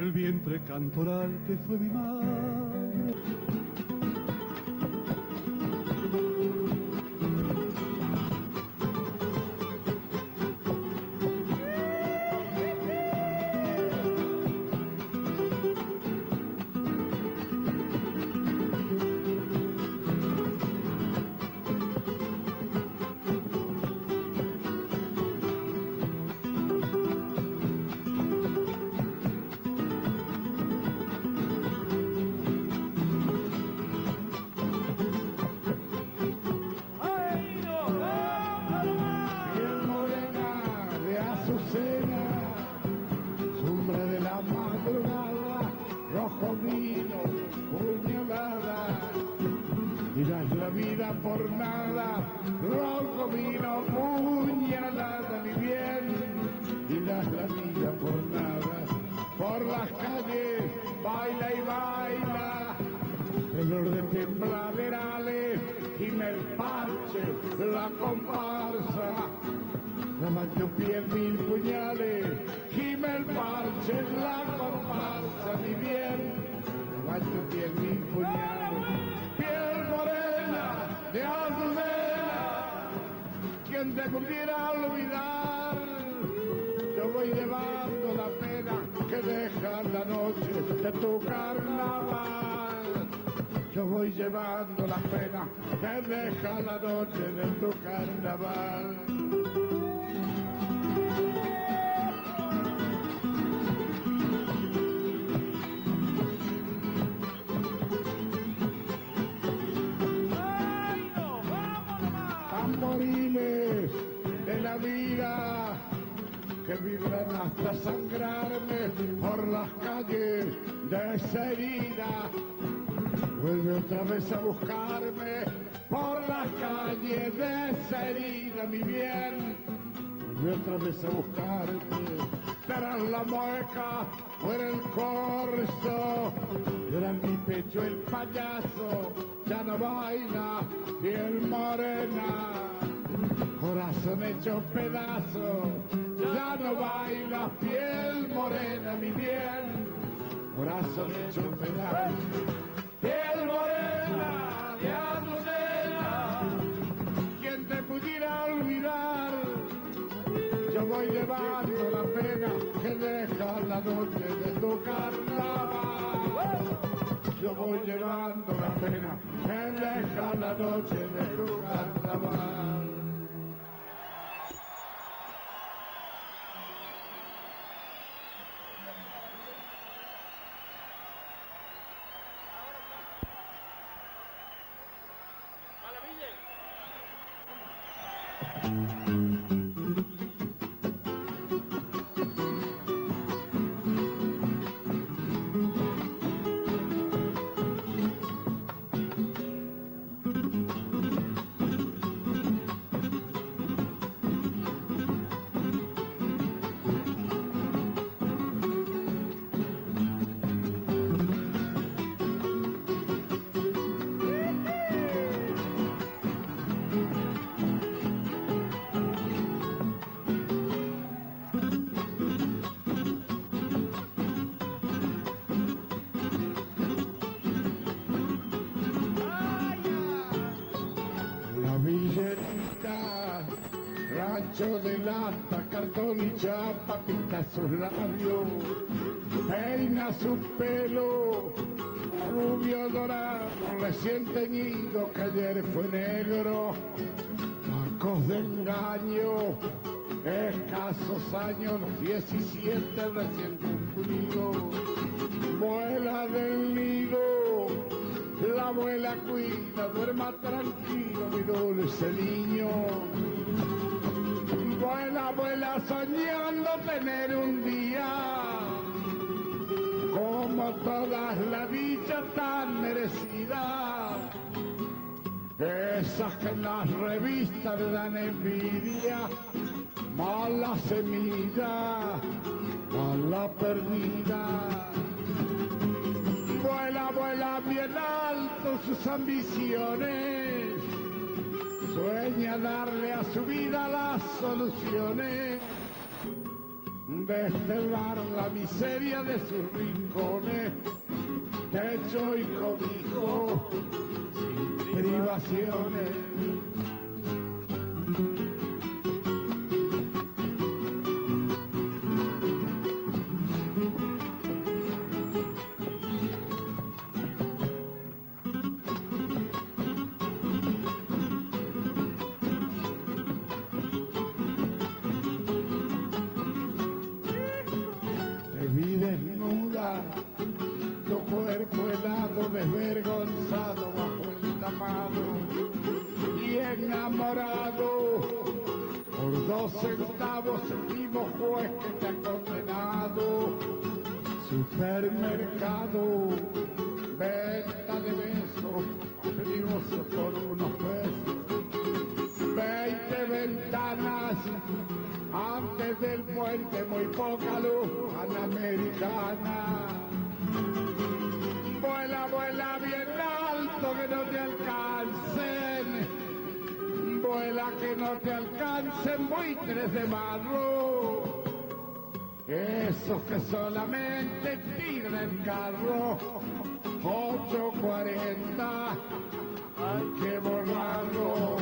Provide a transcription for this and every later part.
el vientre cantoral que fue mi madre. Sombra de la madrugada, rojo vino, puñalada, dirás la vida por nada, rojo vino, puñalada, mi bien, dirás la vida por nada, por las calles, baila y baila, olor de tembladerales, gime el parche, la comparsa, levante un pie mil puñales, gime el parche, la comparsa, mi bien, levante un pie mil puñales, piel morena de almena, quien te pudiera olvidar, yo voy llevando la pena que deja la noche de tu carnaval. Yo voy llevando la pena que deja la noche de tu carnaval. Tamboriles de la vida que vibran hasta sangrarme por las calles de esa herida. Vuelve otra vez a buscarme por las calles de esa herida, mi bien. Vuelve otra vez a buscarme, tras la mueca, por el corso. Era en mi pecho el payaso, ya no baila, piel morena. Corazón hecho pedazo, ya no baila, piel morena, mi bien. Corazón hecho pedazo. Piel morena de azucena, quien te pudiera olvidar, yo voy llevando la pena que deja la noche de tu carnaval. Yo voy llevando la pena que deja la noche de tu carnaval. Rancho de lata, cartón y chapa, pinta sus labios, peina su pelo, rubio dorado, recién teñido, que ayer fue negro, tacos de engaño, escasos años, 17 recién cumplidos, vuela del nido, la abuela cuida, duerma tranquilo, mi dulce niño. Vuela, vuela soñando tener un día como todas las dichas tan merecidas, esas que en las revistas le dan envidia, mala semilla, mala perdida. Vuela, vuela bien alto sus ambiciones, sueña darle a su vida las soluciones, desterrar la miseria de sus rincones, techo y cobijo, sin privaciones. Desvergonzado bajo el tamal y enamorado por 2 centavos el mismo juez que te ha condenado. Supermercado, venta de besos, peligroso por unos pesos. 20 ventanas antes del puente, muy poca luz panamericana. Vuela, vuela bien alto que no te alcancen, vuela que no te alcancen buitres de barro, esos que solamente tiran el carro. 8:40, hay que borrarlo.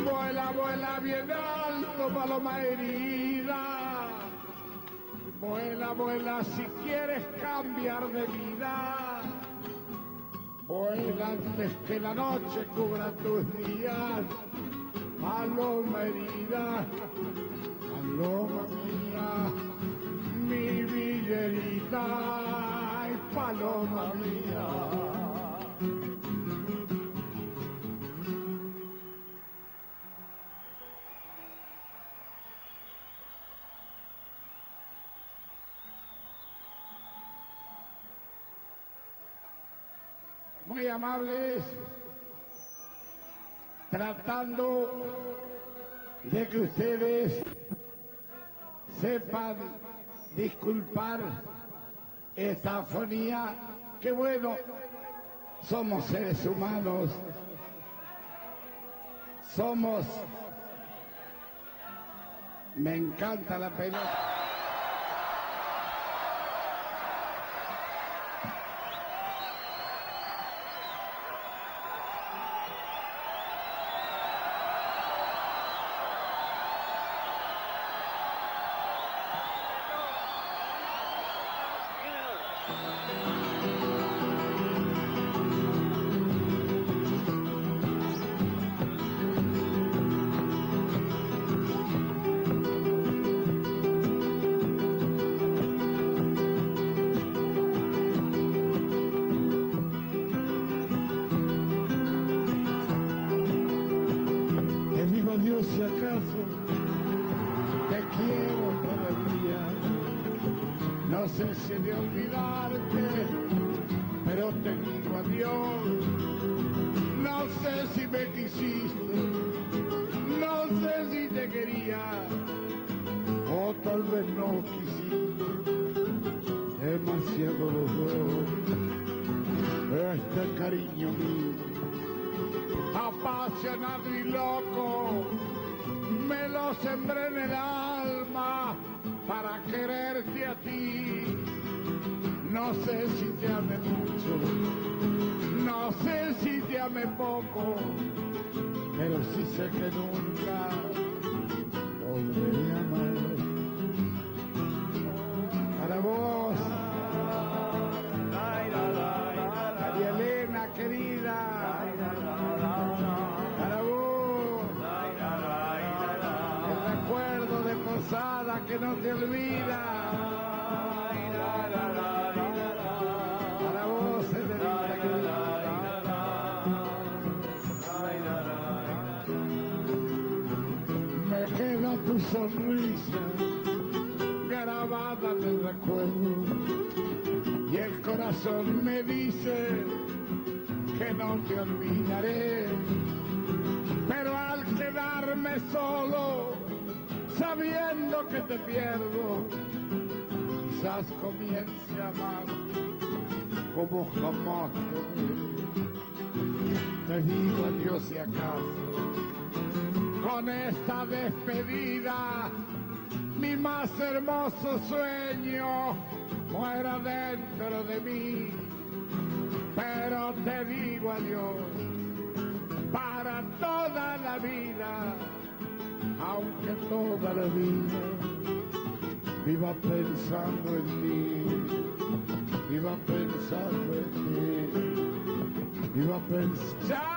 Vuela, vuela bien alto, paloma herida. Vuela, vuela si quieres cambiar de vida. Vuela antes que la noche cubra tus días. Paloma herida, paloma mía, mi villerita, ay, paloma mía. Muy amables, tratando de que ustedes sepan disculpar esta afonía, que bueno, somos seres humanos, me encanta la pelota. Si acaso te quiero todavía, no sé si de olvidarte, pero te digo adiós. No sé si me quisiste, no sé si te quería, o tal vez no quisiste, demasiado los dos. Este cariño mío, apasionado y loco, me lo sembré en el alma para quererte a ti. No sé si te amé mucho, no sé si te amé poco, pero sí sé que nunca volveré a amar. Para vos, María Elena querida, para vos, el recuerdo de Posada que no te olvida. Para vos, Edelita querida. Me queda tu sonrisa grabada en el recuerdo y el corazón me dice que no te olvidaré, pero al quedarme solo, sabiendo que te pierdo, quizás comience a amar como jamás te vi. Te digo adiós si acaso, con esta despedida mi más hermoso sueño muera dentro de mí, pero te digo adiós para toda la vida, aunque toda la vida viva pensando en ti, viva pensando en ti, viva pensando.